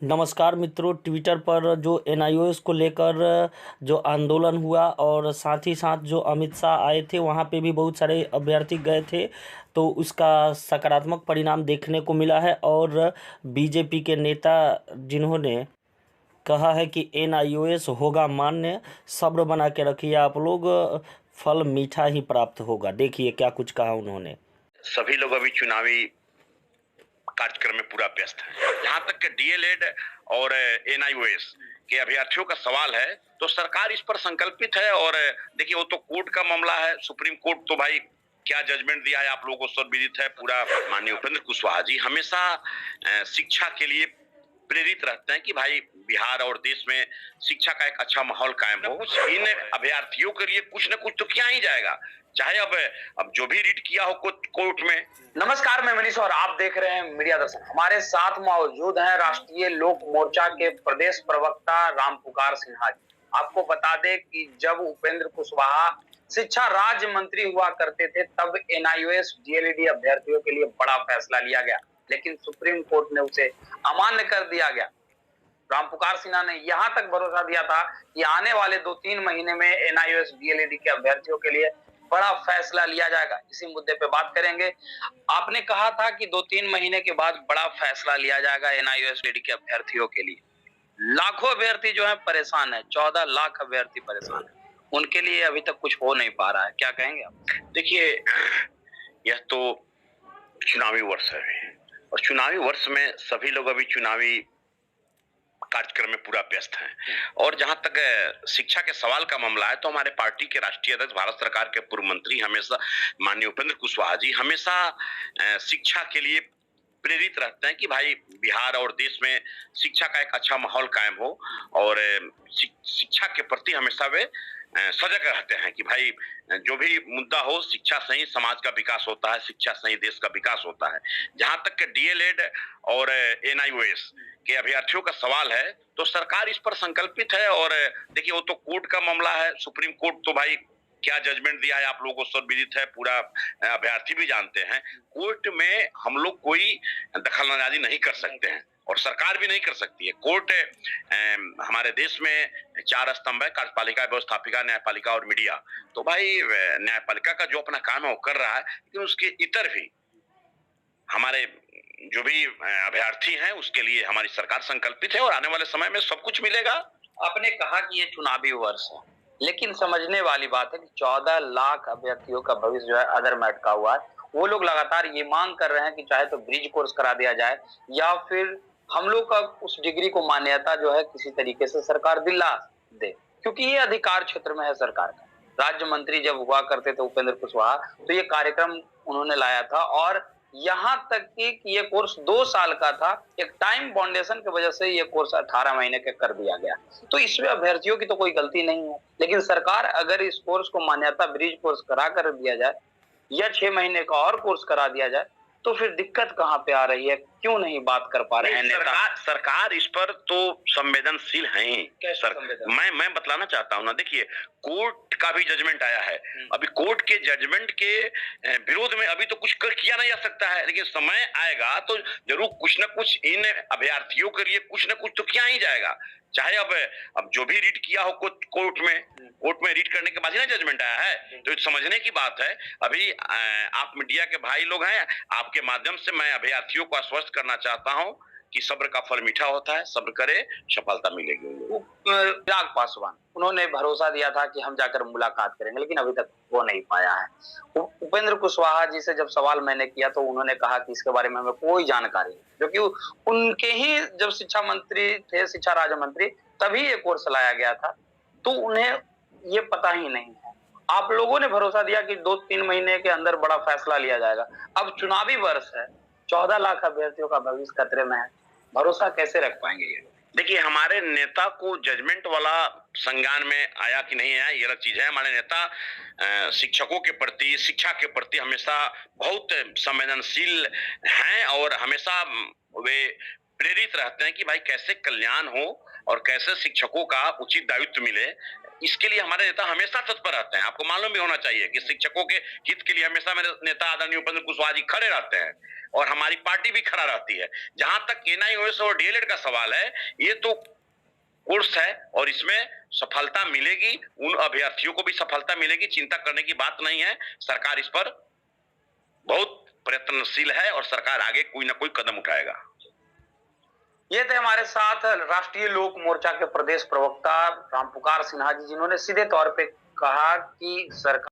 नमस्कार मित्रों, ट्विटर पर जो एनआईओएस को लेकर जो आंदोलन हुआ और साथ ही साथ जो अमित शाह आए थे वहाँ पे भी बहुत सारे अभ्यर्थी गए थे, तो उसका सकारात्मक परिणाम देखने को मिला है। और बीजेपी के नेता जिन्होंने कहा है कि एनआईओएस होगा मान्य, सब्र बना के रखिए आप लोग, फल मीठा ही प्राप्त होगा। देखिए क्या कुछ कहा उन्होंने। सभी लोग अभी चुनावी कार्यक्रम में पूरा व्यस्त है। जहां तक के डीएलएड और एनआईओएस के अभ्यर्थियों का सवाल है तो सरकार इस पर संकल्पित है। और देखिए, वो तो कोर्ट का मामला है, सुप्रीम कोर्ट तो भाई क्या जजमेंट दिया है आप लोगों को सब विदित है पूरा। माननीय उपेंद्र कुशवाहा जी हमेशा शिक्षा के लिए प्रेरित रहते हैं कि भाई बिहार और देश में शिक्षा का एक अच्छा माहौल कायम हो। इन अभ्यर्थियों के लिए कुछ न कुछ तो किया ही जाएगा, चाहे अब जो भी रीट किया हो कोर्ट में। नमस्कार, मैं मनीष और आप देख रहे हैं मीडिया दर्शन। हमारे साथ मौजूद हैं राष्ट्रीय लोक मोर्चा के प्रदेश प्रवक्ता रामपुकार सिन्हा जी। आपको बता दें कि जब उपेंद्र कुशवाहा शिक्षा राज्य मंत्री हुआ करते थे तब एनआईओएस डीएलएड अभ्यर्थियों के लिए बड़ा फैसला लिया गया, लेकिन सुप्रीम कोर्ट ने उसे अमान्य कर दिया गया। रामपुकार सिन्हा ने यहां तक भरोसा दिया था कि आने वाले 2-3 महीने में एनआईओएस डीएलएड के अभ्यर्थियों के लिए बड़ा फैसला लिया जाएगा। इसी मुद्दे पे बात करेंगे। आपने कहा था कि 2-3 महीने के बाद बड़ा फैसला लिया जाएगा एनआईओएस डीएलएड के अभ्यर्थियों के लिए। लाखों अभ्यर्थी जो है परेशान है, 14 लाख अभ्यर्थी परेशान है, उनके लिए अभी तक कुछ हो नहीं पा रहा है। क्या कहेंगे आप? देखिए, यह तो चुनावी वर्ष है और चुनावी वर्ष में सभी लोग अभी चुनावी कार्यक्रम में पूरा व्यस्त हैं। और जहां तक शिक्षा के सवाल का मामला है तो हमारे पार्टी के राष्ट्रीय अध्यक्ष, भारत सरकार के पूर्व मंत्री हमेशा माननीय उपेंद्र कुशवाहा जी हमेशा शिक्षा के लिए प्रेरित रहते हैं कि भाई बिहार और देश में शिक्षा का एक अच्छा माहौल कायम हो। और शिक्षा के प्रति हमेशा वे सजग रहते हैं कि भाई जो भी मुद्दा हो, शिक्षा से ही समाज का विकास होता है, शिक्षा से ही देश का विकास होता है। जहां तक के डीएलएड और एनआईओएस के अभ्यर्थियों का सवाल है तो सरकार इस पर संकल्पित है। और देखिए, वो तो कोर्ट का मामला है, सुप्रीम कोर्ट तो भाई क्या जजमेंट दिया है आप लोगों को सब विदित है पूरा, अभ्यर्थी भी जानते हैं। कोर्ट में हम लोग कोई दखलंदाजी नहीं कर सकते हैं और सरकार भी नहीं कर सकती है। कोर्ट हमारे देश में 4 स्तंभ है, कार्यपालिका, व्यवस्थापिका, न्यायपालिका और मीडिया। तो भाई न्यायपालिका का जो अपना काम है वो कर रहा है, लेकिन उसके इतर भी हमारे जो भी अभ्यर्थी हैं उसके लिए हमारी सरकार संकल्पित है और आने वाले समय में सब कुछ मिलेगा। आपने कहा कि ये चुनावी वर्ष है, लेकिन समझने वाली बात है कि 14 लाख अभ्यर्थियों का भविष्य जो है अधर में अटका हुआ है। वो लोग लगातार ये मांग कर रहे हैं कि चाहे तो ब्रिज कोर्स करा दिया जाए या फिर हम लोग का उस डिग्री को मान्यता जो है किसी तरीके से सरकार दिला दे, क्योंकि ये अधिकार क्षेत्र में है सरकार का। राज्य मंत्री जब हुआ करते थे उपेंद्र कुशवाहा, तो ये कार्यक्रम उन्होंने लाया था और यहाँ तक कि ये कोर्स 2 साल का था। एक टाइम बाउंडेशन की वजह से ये कोर्स 18 महीने के कर दिया गया। तो इसमें अभ्यर्थियों की तो कोई गलती नहीं है, लेकिन सरकार अगर इस कोर्स को मान्यता ब्रिज कोर्स करा कर दिया जाए या 6 महीने का और कोर्स करा दिया जाए तो फिर दिक्कत कहाँ पे आ रही है? क्यों नहीं बात कर पा रहे हैं नेता? सरकार इस पर तो संवेदनशील है ही। मैं बतलाना चाहता हूँ ना, देखिए कोर्ट का भी जजमेंट आया है। अभी कोर्ट के जजमेंट के विरोध में अभी तो कुछ किया नहीं जा सकता है, लेकिन समय आएगा तो जरूर कुछ न कुछ इन अभ्यर्थियों के लिए कुछ न कुछ तो किया ही जाएगा। चाहे अब जो भी रीट किया हो कोर्ट में रीट करने के बाद ही ना जजमेंट आया है, तो समझने की बात है। अभी आप मीडिया के भाई लोग हैं, आपके माध्यम से मैं अभ्यर्थियों को आश्वस्त करना चाहता हूं कि सब्र का फल मीठा होता है, सब्र करे सफलता मिलेगी। चिराग पासवान उन्होंने भरोसा दिया था कि हम जाकर मुलाकात करेंगे, लेकिन अभी तक हो नहीं पाया है। उपेंद्र कुशवाहा जी से जब सवाल मैंने किया तो उन्होंने कहा कि इसके बारे में हमें कोई जानकारी नहीं, जो कि उनके ही जब शिक्षा मंत्री थे, शिक्षा राज्य मंत्री, तभी ये कोर्स लाया गया था, तो उन्हें ये पता ही नहीं है। आप लोगों ने भरोसा दिया कि 2-3 महीने के अंदर बड़ा फैसला लिया जाएगा। अब चुनावी वर्ष है, 14 लाख अभ्यर्थियों का भविष्य खतरे में है, भरोसा कैसे रख पाएंगे ये? देखिए, हमारे नेता को जजमेंट वाला संज्ञान में आया कि नहीं आया ये अलग चीज है। हमारे नेता शिक्षकों के प्रति, शिक्षा के प्रति हमेशा बहुत संवेदनशील हैं और हमेशा वे प्रेरित रहते हैं कि भाई कैसे कल्याण हो और कैसे शिक्षकों का उचित दायित्व मिले। इसके लिए हमारे नेता हमेशा तत्पर रहते हैं। आपको मालूम भी होना चाहिए कि शिक्षकों के हित के लिए हमेशा मेरे नेता आदरणीय उपेंद्र कुशवाहा जी खड़े रहते हैं और हमारी पार्टी भी खड़ा रहती है। जहां तक एनआईओएस और डीएलएड का सवाल है, ये तो कोर्स है और इसमें सफलता मिलेगी, उन अभ्यर्थियों को भी सफलता मिलेगी, चिंता करने की बात नहीं है। सरकार इस पर बहुत प्रयत्नशील है और सरकार आगे कोई ना कोई कदम उठाएगा। ये थे हमारे साथ राष्ट्रीय लोक मोर्चा के प्रदेश प्रवक्ता रामपुकार सिन्हा जी, जिन्होंने सीधे तौर पे कहा कि सरकार